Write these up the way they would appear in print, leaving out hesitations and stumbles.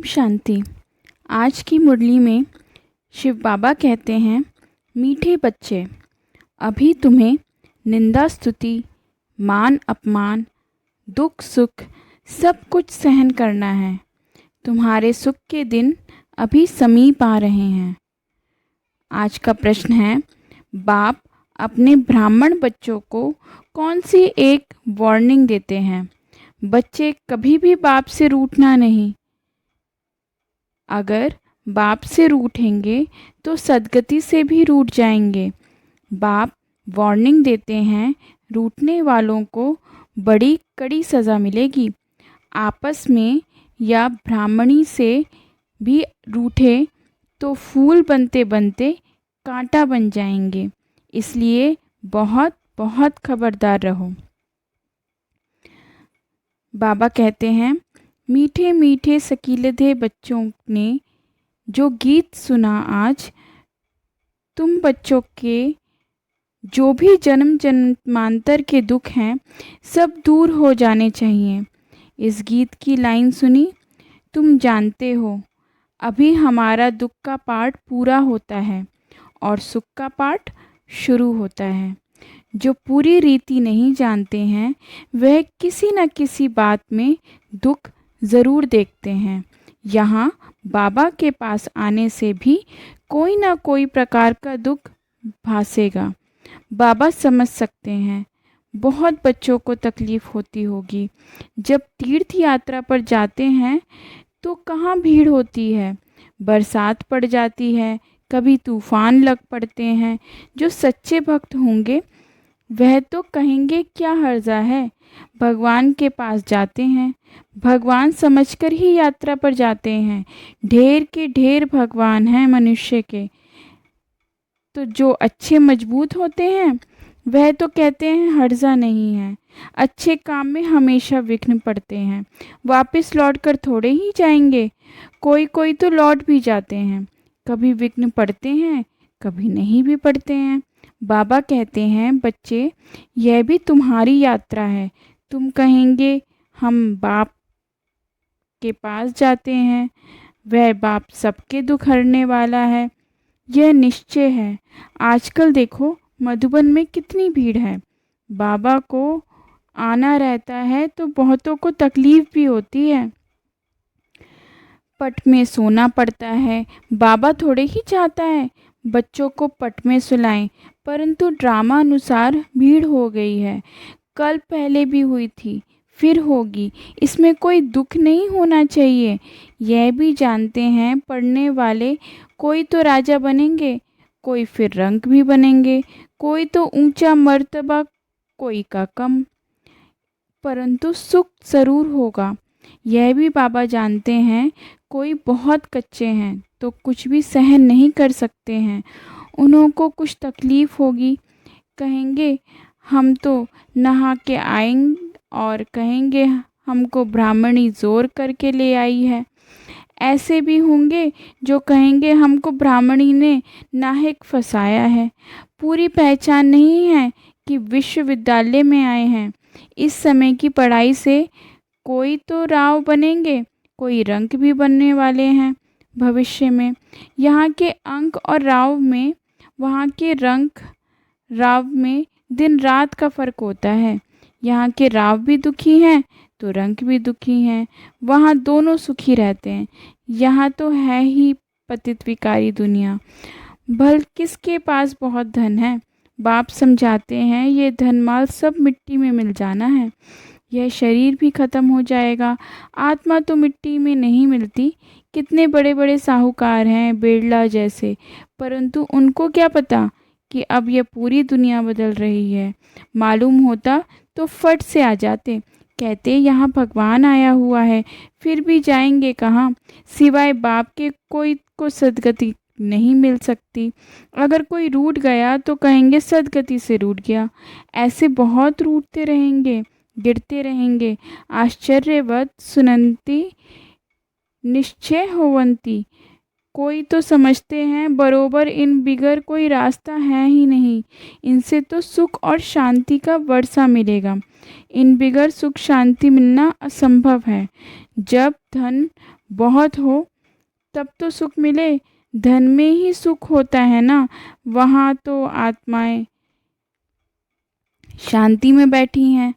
शांति। आज की मुरली में शिव बाबा कहते हैं, मीठे बच्चे, अभी तुम्हें निंदा स्तुति, मान अपमान, दुख सुख सब कुछ सहन करना है। तुम्हारे सुख के दिन अभी समीप आ रहे हैं। आज का प्रश्न है, बाप अपने ब्राह्मण बच्चों को कौन सी एक वार्निंग देते हैं? बच्चे कभी भी बाप से रूठना नहीं। अगर बाप से रूठेंगे तो सदगति से भी रूठ जाएंगे। बाप वार्निंग देते हैं, रूठने वालों को बड़ी कड़ी सज़ा मिलेगी। आपस में या ब्राह्मणी से भी रूठे तो फूल बनते बनते कांटा बन जाएंगे। इसलिए बहुत बहुत खबरदार रहो। बाबा कहते हैं, मीठे मीठे सकीलधे बच्चों ने जो गीत सुना आज, तुम बच्चों के जो भी जन्म जन्मांतर के दुख हैं सब दूर हो जाने चाहिए। इस गीत की लाइन सुनी, तुम जानते हो अभी हमारा दुख का पार्ट पूरा होता है और सुख का पार्ट शुरू होता है। जो पूरी रीति नहीं जानते हैं वह किसी न किसी बात में दुख ज़रूर देखते हैं। यहाँ बाबा के पास आने से भी कोई ना कोई प्रकार का दुख भासेगा। बाबा समझ सकते हैं। बहुत बच्चों को तकलीफ़ होती होगी। जब तीर्थ यात्रा पर जाते हैं तो कहाँ भीड़ होती है, बरसात पड़ जाती है, कभी तूफ़ान लग पड़ते हैं। जो सच्चे भक्त होंगे वह तो कहेंगे क्या हर्जा है, भगवान के पास जाते हैं। भगवान समझकर ही यात्रा पर जाते हैं। ढेर के ढेर भगवान हैं मनुष्य के। तो जो अच्छे मजबूत होते हैं वह तो कहते हैं हर्जा नहीं है। अच्छे काम में हमेशा विघ्न पड़ते हैं, वापस लौट कर थोड़े ही जाएंगे। कोई कोई तो लौट भी जाते हैं। कभी विघ्न पड़ते हैं, कभी नहीं भी पड़ते हैं। बाबा कहते हैं, बच्चे, यह भी तुम्हारी यात्रा है। तुम कहेंगे हम बाप के पास जाते हैं, वह बाप सबके दुख हरने वाला है। यह निश्चय है। आजकल देखो मधुबन में कितनी भीड़ है। बाबा को आना रहता है तो बहुतों को तकलीफ़ भी होती है। पट में सोना पड़ता है। बाबा थोड़े ही चाहता है बच्चों को पट में सुलाएं, परंतु ड्रामा अनुसार भीड़ हो गई है। कल पहले भी हुई थी, फिर होगी। इसमें कोई दुख नहीं होना चाहिए। यह भी जानते हैं पढ़ने वाले कोई तो राजा बनेंगे, कोई फिर रंक भी बनेंगे, कोई तो ऊंचा मर्तबा, कोई का कम, परंतु सुख ज़रूर होगा। यह भी बाबा जानते हैं। कोई बहुत कच्चे हैं तो कुछ भी सहन नहीं कर सकते हैं। उन्हों को कुछ तकलीफ़ होगी, कहेंगे हम तो नहा के आएंगे और कहेंगे हमको ब्राह्मणी ज़ोर करके ले आई है। ऐसे भी होंगे जो कहेंगे हमको ब्राह्मणी ने नाहक फंसाया है। पूरी पहचान नहीं है कि विश्वविद्यालय में आए हैं। इस समय की पढ़ाई से कोई तो राव बनेंगे, कोई रंक भी बनने वाले हैं भविष्य में। यहाँ के अंक और राव में, वहाँ के रंक राव में दिन रात का फ़र्क होता है। यहाँ के राव भी दुखी हैं तो रंक भी दुखी हैं। वहाँ दोनों सुखी रहते हैं। यहाँ तो है ही पतित विकारी दुनिया। भल किसके पास बहुत धन है? बाप समझाते हैं ये धन माल सब मिट्टी में मिल जाना है। यह शरीर भी ख़त्म हो जाएगा। आत्मा तो मिट्टी में नहीं मिलती। कितने बड़े बड़े साहूकार हैं बिरला जैसे, परंतु उनको क्या पता कि अब यह पूरी दुनिया बदल रही है। मालूम होता तो फट से आ जाते। कहते यहाँ भगवान आया हुआ है, फिर भी जाएंगे कहाँ? सिवाय बाप के कोई को सदगति नहीं मिल सकती। अगर कोई रूठ गया तो कहेंगे सदगति से रूठ गया। ऐसे बहुत रूठते रहेंगे, गिरते रहेंगे। आश्चर्यवत सुनंती निश्चय होवंती। कोई तो समझते हैं बरोबर इन बिगर कोई रास्ता है ही नहीं। इनसे तो सुख और शांति का वर्षा मिलेगा। इन बिगर सुख शांति मिलना असंभव है। जब धन बहुत हो तब तो सुख मिले। धन में ही सुख होता है ना। वहाँ तो आत्माएं शांति में बैठी हैं।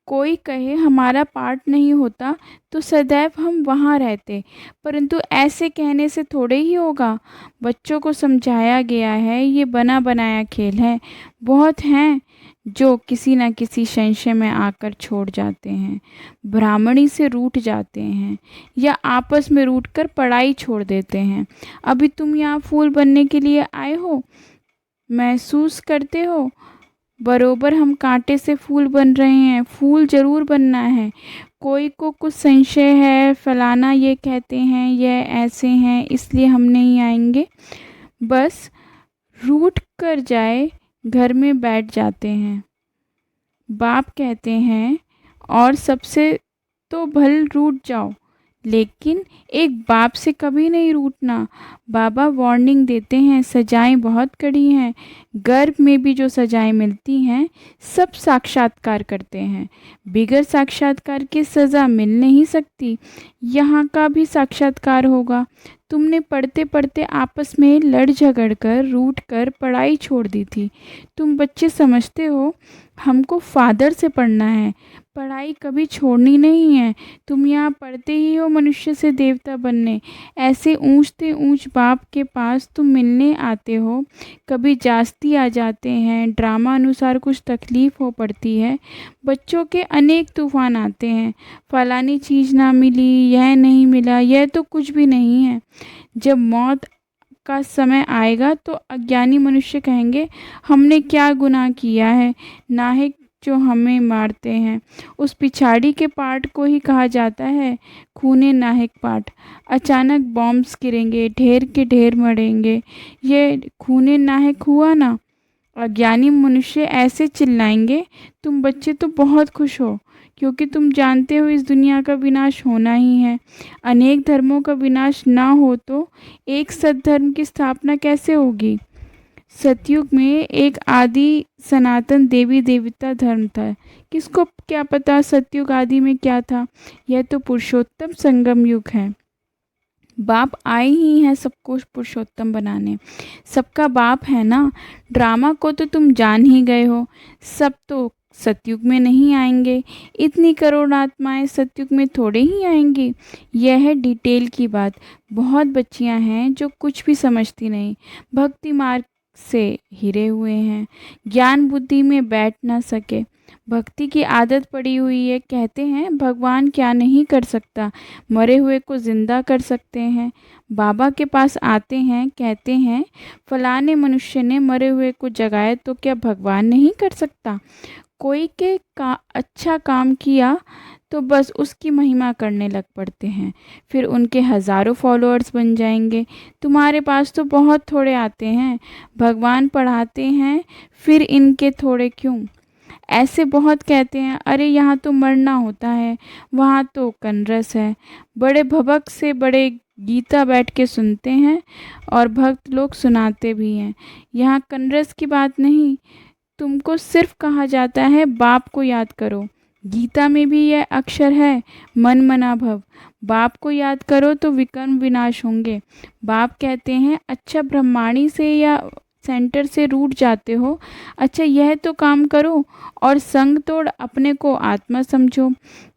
कोई कहे हमारा पाठ नहीं होता तो सदैव हम वहाँ रहते, परंतु ऐसे कहने से थोड़े ही होगा। बच्चों को समझाया गया है ये बना बनाया खेल है। बहुत हैं जो किसी न किसी संशय में आकर छोड़ जाते हैं, ब्राह्मणी से रूठ जाते हैं या आपस में रूठकर पढ़ाई छोड़ देते हैं। अभी तुम यहाँ फूल बनने के लिए आए हो, महसूस करते हो बरोबर हम कांटे से फूल बन रहे हैं। फूल जरूर बनना है। कोई को कुछ संशय है, फलाना ये कहते हैं, ये ऐसे हैं, इसलिए हम नहीं आएंगे। बस रूठ कर जाए घर में बैठ जाते हैं। बाप कहते हैं और सबसे तो भल रूठ जाओ, लेकिन एक बाप से कभी नहीं रूठना। बाबा वार्निंग देते हैं, सजाएं बहुत कड़ी हैं। गर्भ में भी जो सजाएं मिलती हैं सब साक्षात्कार करते हैं। बिगर साक्षात्कार की सज़ा मिल नहीं सकती। यहाँ का भी साक्षात्कार होगा। तुमने पढ़ते पढ़ते आपस में लड़ झगड़ कर रूठ कर पढ़ाई छोड़ दी थी। तुम बच्चे समझते हो हमको फादर से पढ़ना है, पढ़ाई कभी छोड़नी नहीं है। तुम यहाँ पढ़ते ही हो मनुष्य से देवता बनने। ऐसे ऊंचते ऊंच बाप के पास तुम मिलने आते हो। कभी जास्ती आ जाते हैं, ड्रामा अनुसार कुछ तकलीफ़ हो पड़ती है। बच्चों के अनेक तूफान आते हैं, फलानी चीज़ ना मिली, यह नहीं मिला, यह तो कुछ भी नहीं है। जब मौत का समय आएगा तो अज्ञानी मनुष्य कहेंगे हमने क्या गुनाह किया है, नाहिक जो हमें मारते हैं। उस पिछाड़ी के पाठ को ही कहा जाता है खूने नाहिक पाठ। अचानक बॉम्ब्स गिरेंगे, ढेर के ढेर मरेंगे, ये खूने नाहिक हुआ ना। अज्ञानी मनुष्य ऐसे चिल्लाएंगे। तुम बच्चे तो बहुत खुश हो क्योंकि तुम जानते हो इस दुनिया का विनाश होना ही है। अनेक धर्मों का विनाश ना हो तो एक सद्धर्म की स्थापना कैसे होगी। सतयुग में एक आदि सनातन देवी देवता धर्म था। किसको क्या पता सतयुग आदि में क्या था। यह तो पुरुषोत्तम संगम युग है। बाप आए ही हैं सबको पुरुषोत्तम बनाने। सबका बाप है ना। ड्रामा को तो तुम जान ही गए हो। सब तो सतयुग में नहीं आएंगे। इतनी करोड़ आत्माएं सतयुग में थोड़े ही आएंगी। यह है डिटेल की बात। बहुत बच्चियां हैं जो कुछ भी समझती नहीं, भक्ति मार्ग से हिरे हुए हैं, ज्ञान बुद्धि में बैठ ना सके। भक्ति की आदत पड़ी हुई है। कहते हैं भगवान क्या नहीं कर सकता, मरे हुए को जिंदा कर सकते हैं। बाबा के पास आते हैं, कहते हैं फलाने मनुष्य ने मरे हुए को जगाया तो क्या भगवान नहीं कर सकता। कोई के अच्छा काम किया तो बस उसकी महिमा करने लग पड़ते हैं, फिर उनके हज़ारों फॉलोअर्स बन जाएंगे। तुम्हारे पास तो बहुत थोड़े आते हैं। भगवान पढ़ाते हैं, फिर इनके थोड़े क्यों। ऐसे बहुत कहते हैं अरे यहाँ तो मरना होता है, वहाँ तो कनरस है। बड़े भबक से बड़े गीता बैठ के सुनते हैं और भक्त लोग सुनाते भी हैं। यहाँ कनरस की बात नहीं, तुमको सिर्फ कहा जाता है बाप को याद करो। गीता में भी यह अक्षर है, मन मना भव। बाप को याद करो तो विकर्म विनाश होंगे। बाप कहते हैं अच्छा ब्रह्माणी से या सेंटर से रूठ जाते हो, अच्छा यह तो काम करो और संग तोड़ अपने को आत्मा समझो।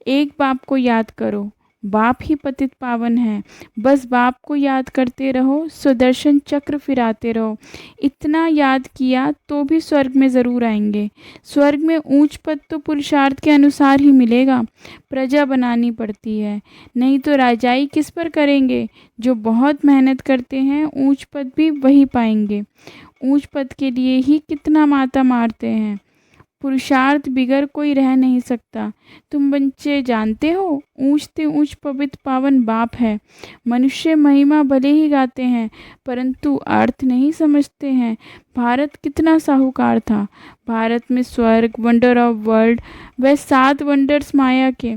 एक बाप को याद करो, बाप ही पतित पावन है। बस बाप को याद करते रहो, सुदर्शन चक्र फिराते रहो। इतना याद किया तो भी स्वर्ग में ज़रूर आएंगे। स्वर्ग में ऊंच पद तो पुरुषार्थ के अनुसार ही मिलेगा। प्रजा बनानी पड़ती है, नहीं तो राजाई किस पर करेंगे। जो बहुत मेहनत करते हैं ऊंच पद भी वही पाएंगे। ऊंच पद के लिए ही कितना माता मारते हैं। पुरुषार्थ बिगर कोई रह नहीं सकता। तुम बच्चे जानते हो ऊंचते ऊंच पवित्र पावन बाप है। मनुष्य महिमा भले ही गाते हैं परंतु अर्थ नहीं समझते हैं। भारत कितना साहूकार था। भारत में स्वर्ग, वंडर ऑफ वर्ल्ड, वह 7 वंडर्स माया के।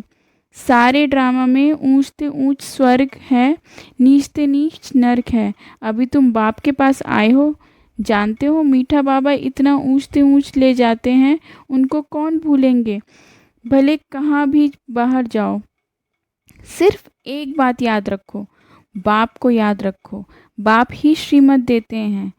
सारे ड्रामा में ऊंचते ऊंच स्वर्ग है, नीचते नीच नर्क है। अभी तुम बाप के पास आए हो, जानते हो मीठा बाबा इतना ऊंचते ऊंच ले जाते हैं, उनको कौन भूलेंगे। भले कहाँ भी बाहर जाओ, सिर्फ एक बात याद रखो, बाप को याद रखो। बाप ही श्रीमत देते हैं।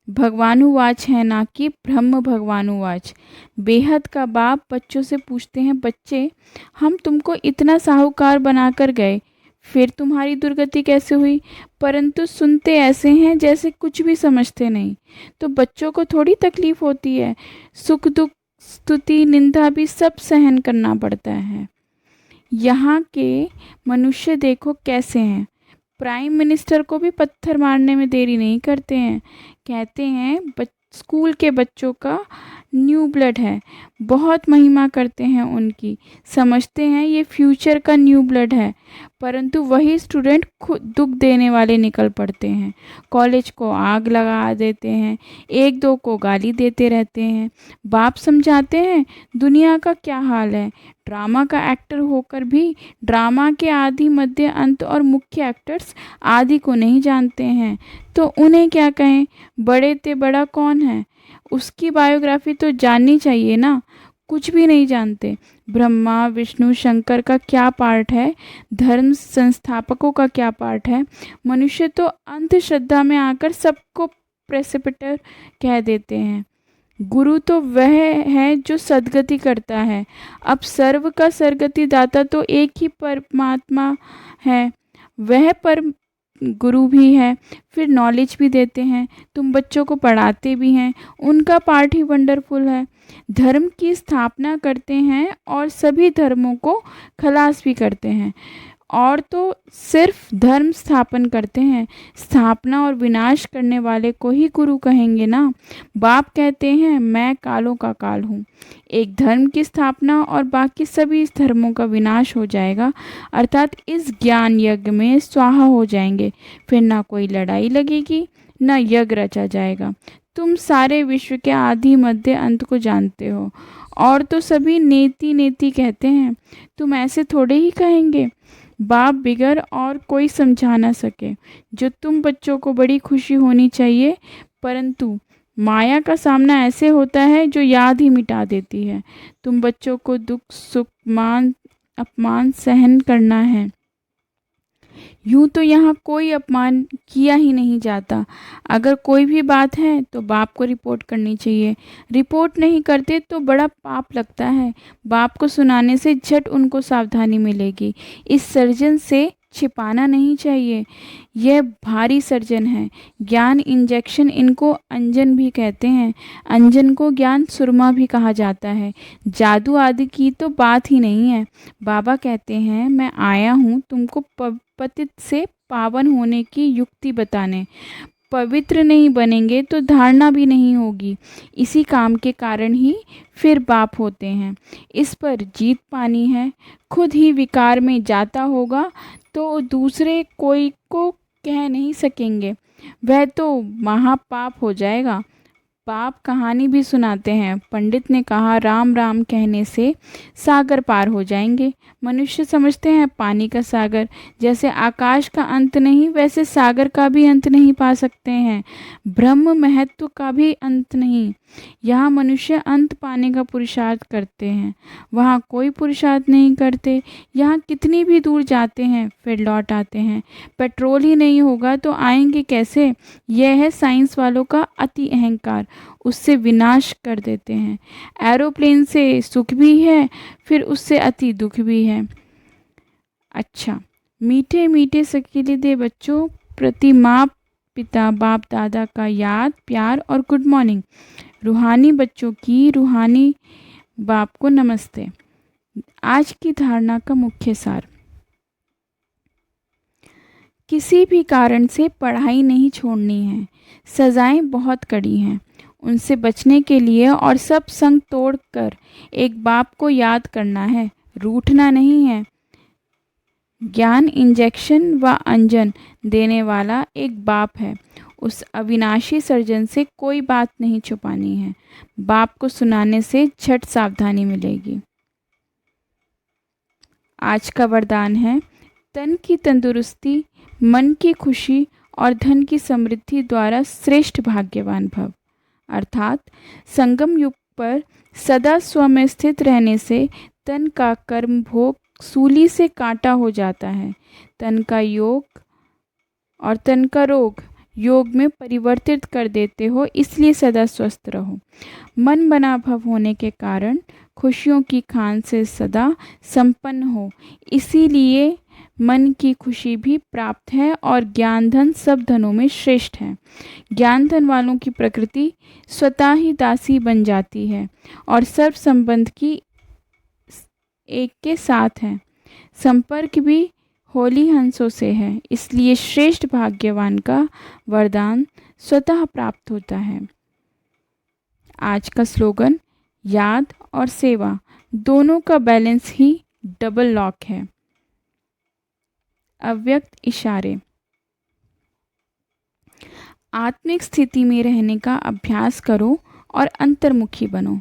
भगवानुवाच है ना कि ब्रह्म भगवानुवाच। बेहद का बाप बच्चों से पूछते हैं, बच्चे हम तुमको इतना साहूकार बनाकर गए, फिर तुम्हारी दुर्गति कैसे हुई? परंतु सुनते ऐसे हैं जैसे कुछ भी समझते नहीं। तो बच्चों को थोड़ी तकलीफ होती है, सुख दुख स्तुति निंदा भी सब सहन करना पड़ता है। यहाँ के मनुष्य देखो कैसे हैं, प्राइम मिनिस्टर को भी पत्थर मारने में देरी नहीं करते हैं। कहते हैं स्कूल के बच्चों का न्यू ब्लड है, बहुत महिमा करते हैं उनकी, समझते हैं ये फ्यूचर का न्यू ब्लड है। परंतु वही स्टूडेंट खुद दुख देने वाले निकल पड़ते हैं, कॉलेज को आग लगा देते हैं, एक दो को गाली देते रहते हैं। बाप समझाते हैं दुनिया का क्या हाल है। ड्रामा का एक्टर होकर भी ड्रामा के आदि मध्य अंत और मुख्य एक्टर्स आदि को नहीं जानते हैं, तो उन्हें क्या कहें? बड़े ते बड़ा कौन है, उसकी बायोग्राफी तो जाननी चाहिए ना। कुछ भी नहीं जानते। ब्रह्मा विष्णु शंकर का क्या पार्ट है, धर्म संस्थापकों का क्या पार्ट है। मनुष्य तो अंधश्रद्धा में आकर सबको प्रेसिपिटर कह देते हैं। गुरु तो वह है जो सद्गति करता है। अब सर्व का सरगति दाता तो एक ही परमात्मा है, वह परम गुरु भी है, फिर नॉलेज भी देते हैं। तुम बच्चों को पढ़ाते भी हैं, उनका पार्ट ही वंडरफुल है। धर्म की स्थापना करते हैं और सभी धर्मों को खलास भी करते हैं। और तो सिर्फ धर्म स्थापन करते हैं, स्थापना और विनाश करने वाले को ही गुरु कहेंगे ना। बाप कहते हैं मैं कालों का काल हूँ। एक धर्म की स्थापना और बाकी सभी धर्मों का विनाश हो जाएगा, अर्थात इस ज्ञान यज्ञ में स्वाहा हो जाएंगे। फिर ना कोई लड़ाई लगेगी, ना यज्ञ रचा जाएगा। तुम सारे विश्व के आदि मध्य अंत को जानते हो, और तो सभी नेति नेति कहते हैं। तुम ऐसे थोड़े ही कहेंगे। बाप बिगर और कोई समझा ना सके। जो तुम बच्चों को बड़ी खुशी होनी चाहिए, परंतु माया का सामना ऐसे होता है जो याद ही मिटा देती है। तुम बच्चों को दुख सुख मान अपमान सहन करना है। यूँ तो यहाँ कोई अपमान किया ही नहीं जाता। अगर कोई भी बात है तो बाप को रिपोर्ट करनी चाहिए। रिपोर्ट नहीं करते तो बड़ा पाप लगता है। बाप को सुनाने से झट उनको सावधानी मिलेगी। इस सर्जन से छिपाना नहीं चाहिए, यह भारी सर्जन है। ज्ञान इंजेक्शन, इनको अंजन भी कहते हैं। अंजन को ज्ञान सुरमा भी कहा जाता है। जादू आदि की तो बात ही नहीं है। बाबा कहते हैं मैं आया हूँ तुमको पतित से पावन होने की युक्ति बताने। पवित्र नहीं बनेंगे तो धारणा भी नहीं होगी। इसी काम के कारण ही फिर बाप होते हैं। इस पर जीत पानी है। खुद ही विकार में जाता होगा तो दूसरे कोई को कह नहीं सकेंगे, वह तो महापाप हो जाएगा। पाप कहानी भी सुनाते हैं। पंडित ने कहा राम राम कहने से सागर पार हो जाएंगे। मनुष्य समझते हैं पानी का सागर, जैसे आकाश का अंत नहीं वैसे सागर का भी अंत नहीं पा सकते हैं। ब्रह्म महत्व का भी अंत नहीं। यहाँ मनुष्य अंत पाने का पुरुषार्थ करते हैं, वहाँ कोई पुरुषार्थ नहीं करते। यहाँ कितनी भी दूर जाते हैं फिर लौट आते हैं। पेट्रोल ही नहीं होगा तो आएंगे कैसे? यह है साइंस वालों का अति अहंकार, उससे विनाश कर देते हैं। एरोप्लेन से सुख भी है, फिर उससे अति दुख भी है। अच्छा, मीठे मीठे सकीले दे बच्चों प्रति माँ पिता बाप दादा का याद प्यार और गुड मॉर्निंग। रूहानी बच्चों की रूहानी बाप को नमस्ते। आज की धारणा का मुख्य सार, किसी भी कारण से पढ़ाई नहीं छोड़नी है। सज़ाएं बहुत कड़ी हैं, उनसे बचने के लिए और सब संग तोड़कर एक बाप को याद करना है, रूठना नहीं है। ज्ञान इंजेक्शन व अंजन देने वाला एक बाप है। उस अविनाशी सर्जन से कोई बात नहीं छुपानी है। बाप को सुनाने से झट सावधानी मिलेगी। आज का वरदान है, तन की तंदुरुस्ती, मन की खुशी और धन की समृद्धि द्वारा श्रेष्ठ भाग्यवान भव। अर्थात संगम युग पर सदा स्व में स्थित रहने से तन का कर्म भोग सूली से काटा हो जाता है। तन का योग और तन का रोग योग में परिवर्तित कर देते हो, इसलिए सदा स्वस्थ रहो। मन बना भव होने के कारण खुशियों की खान से सदा संपन्न हो, इसीलिए मन की खुशी भी प्राप्त है और ज्ञान धन सब धनों में श्रेष्ठ है। ज्ञान धन वालों की प्रकृति स्वतः ही दासी बन जाती है और सर्व संबंध की एक के साथ है। संपर्क भी होली हंसों से है, इसलिए श्रेष्ठ भाग्यवान का वरदान स्वतः प्राप्त होता है। आज का स्लोगन, याद और सेवा दोनों का बैलेंस ही डबल लॉक है। अव्यक्त इशारे। आत्मिक स्थिति में रहने का अभ्यास करो और अंतर्मुखी बनो।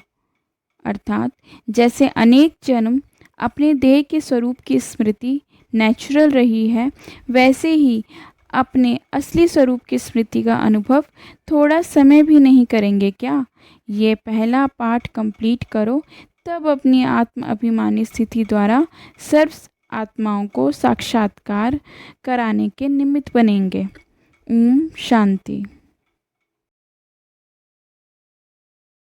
अर्थात जैसे अनेक जन्म अपने देह के स्वरूप की स्मृति नेचुरल रही है, वैसे ही अपने असली स्वरूप की स्मृति का अनुभव थोड़ा समय भी नहीं करेंगे क्या? ये पहला पाठ कंप्लीट करो, तब अपनी आत्म अभिमानी स्थिति द्वारा सर्व आत्माओं को साक्षात्कार कराने के निमित्त बनेंगे। ओम शांति।